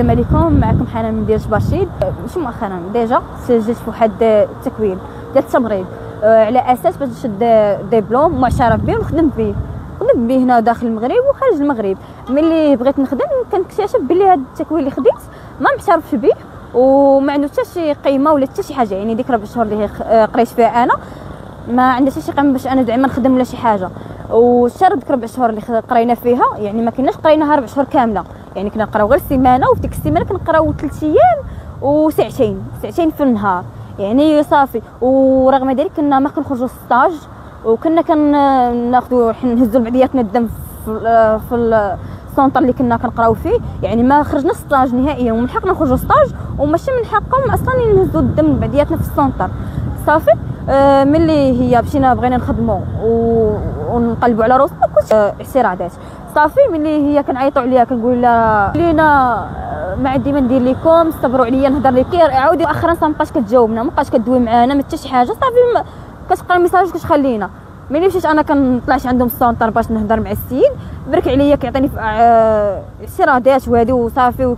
السلام عليكم. معكم حنان من ديال جبرشيد. ماشي مؤخرا ديجا سجلت في واحد التكوين ديال التمريض على اساس باش نشد ديبلوم معترف به ونخدم به هنا داخل المغرب وخارج المغرب. ملي بغيت نخدم كنكتشف بلي هذا التكوين اللي خديت ما معترفش به وما عنده حتى شي قيمه ولا حتى شي حاجه. يعني ديك 4 شهور اللي قريت فيها انا ما عندها حتى شي قيمه باش انا زعما نخدم ولا شي حاجه. وشرط ديك 4 شهور اللي قرينا فيها يعني ما كناش قريناها 4 شهور كامله، يعني كنا نقراو غير سيمانه، وفي ديك السيمانه كنقراو 3 ايام وساعتين في النهار يعني صافي. ورغم ذلك كنا ما كنخرجوا ستاج، وكنا كناخذوا نهزوا بعضياتنا الدم في السونطر اللي كنا كنقراو فيه. يعني ما خرجنا ستاج نهائيا، ومن حقنا نخرجوا ستاج وماشي من حقهم اصلا ينهزوا الدم بعضياتنا في السونطر صافي. ملي هي مشينا بغينا نخدموا ونقلبوا على روسنا كنت اعتراضات صافي. ملي هي كنعيطوا عليها كنقول لها لينا ما عندي ما ندير لكم، صبروا عليا نهضر لك، عاودي اخرا ما بقاش كتجاوبنا، ما بقاش كدوي معانا ما حتى شي حاجه صافي. كتقرا الميساج كتخلينا. ملي مشيت انا كنطلعش عندهم السونطر باش نهضر مع السيد، برك عليا كيعطيني اعتراضات وهذه وصافي،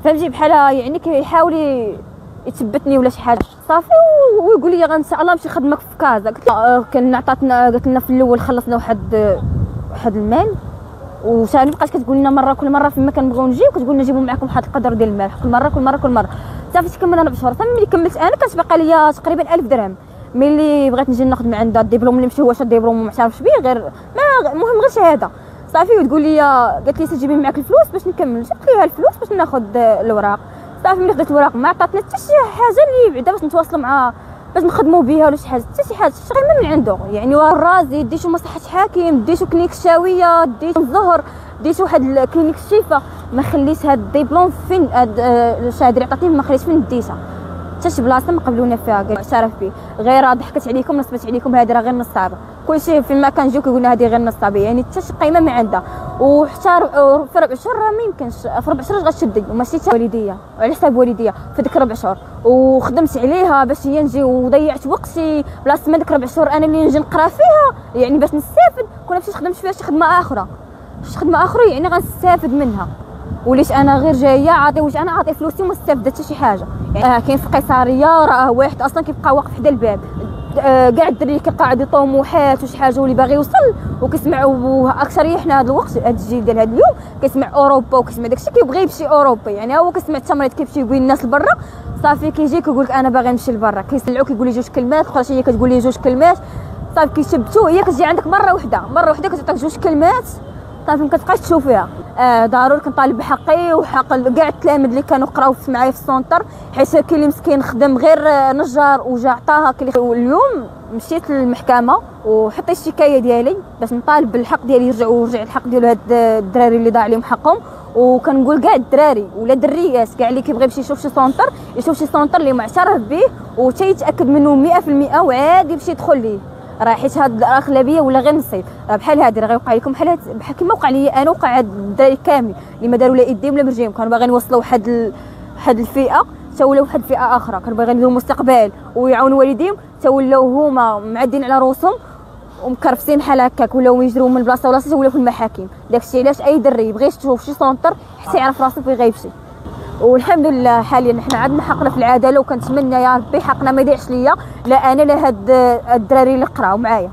فهمتي بحال يعني كيحاول يثبتني ولا شي حاجه صافي. ويقول لي ان شاء الله نمشي نخدمك في كازا. قلت له كان عطاتنا، قالت لنا في الاول خلصنا واحد المال، وثاني بقات كتقول لنا كل مره فيما كنبغيو نجيو كتقول لنا جيبوا معكم واحد القدر ديال المال كل مره صافي. كملنا 4 شهور صافي. ملي كملت انا كانت باقا ليا تقريبا 1000 درهم. ملي بغيت نجي ناخذ من عندها الدبلوم اللي ماشي هو الدبلوم ما معترفش به، غير ما المهم غير شهاده صافي. وتقول لي قالت لي تجيبي معاك الفلوس باش نكمل. جبت ليها الفلوس باش ناخذ الاوراق صافي. ملي خديت الوراق ما عطاتنا حتى شي حاجه اللي بعدا باش نتواصلوا مع باش نخدموا بها ولا شي حاجه، حتى شي حاجه غير من عنده. يعني الرازي ديتو مصلحه حاكم، ديتو كلينيك الشاويه، ديتو الزهر، ديتو واحد كلينيك الشفا. ما خليت هاد الدبلوم فين هاد الشهاده اللي عطاتني ما خليت فين ديتها حتى شي بلاصه ما قبلونا فيها. قال معترف به غير ضحكت عليكم نصبت عليكم، هذه راه غير نصابه. كلشي فيما كنجيو كيقولنا هذه غير نصابه، يعني حتى شي قيمه ما عندها. وحتى في 4 شهور راه ما يمكنش، في 4 شهور غتشدي وماشي والديا وعلى حساب والديا في ديك 4 شهور. وخدمت عليها باش هي نجي وضيعت وقتي بلاصه ما ديك 4 شهور انا اللي نجي نقرا فيها يعني باش نستافد. كنا مشيت خدمت فيها شي خدمه اخرى يعني غنستافد منها. وليت انا غير جايه عاطي فلوسي وما استافدت حتى شي حاجه. يعني كاين في القيصريه راه واحد اصلا كيبقى واقف حدا الباب، كاع الدراري كيبقى طموحات وشي حاجه واللي باغي يوصل وكيسمعوا اكثر. حنا هذا الوقت هذا الجيل ديال هذا اليوم كيسمع اوروبا وكيسمع داكشي كيبغي يمشي اوروبا. يعني هو كيسمع التمريض كيمشي يقول الناس لبرا صافي، كيجي كيقول لك انا باغي نمشي لبرا، كيسمعوا كيقول لي 2 كلمات، اخرى هي كتقول لي 2 كلمات صافي كيشبتوا. هي كتجي عندك مره واحده كتعطيك 2 كلمات صافي ما كتبقاش تشوف فيها. ضروري كنطالب بحقي وحق كاع التلاميذ اللي كانوا قراو معايا في السونتر، حيت كاين اللي مسكين خدم غير نجار وجا عطاها. اليوم مشيت للمحكمه وحطيت الشكايه ديالي باش نطالب بالحق ديالي يرجع الحق ديال هاد الدراري اللي ضاع عليهم حقهم. وكنقول كاع الدراري ولا الدريات كاع اللي كيبغي يمشي يشوف شي سونتر اللي معترف به وتيتاكد منه 100% وعادي يمشي يدخل ليه. راه حيت هاد الاغلبيه ولا غير نصيب بحال هادي راه غيوقع لكم بحال كيما وقع لي انا، وقع هاد الدراري كامل اللي ما داروا لا ايديهم ولا برجليهم. كانوا باغيين يوصلوا واحد الفئه تولوا واحد الفئه اخرى، كانوا باغيين يديروا مستقبل ويعاونوا والديهم تولوا هما معدين على روسهم ومكرفسين بحال هكاك، ولاو يجروا من بلاصه ولاصه تولوا في المحاكم. داكشي علاش اي دري يبغي يشوف شي سونتر حتى يعرف راسو فين غيمشي. والحمد لله حاليا حنا عندنا حقنا في العداله، وكنتمنى يا ربي حقنا ما يضيعش ليا لا انا لا هاد الدراري اللي قراو معايا.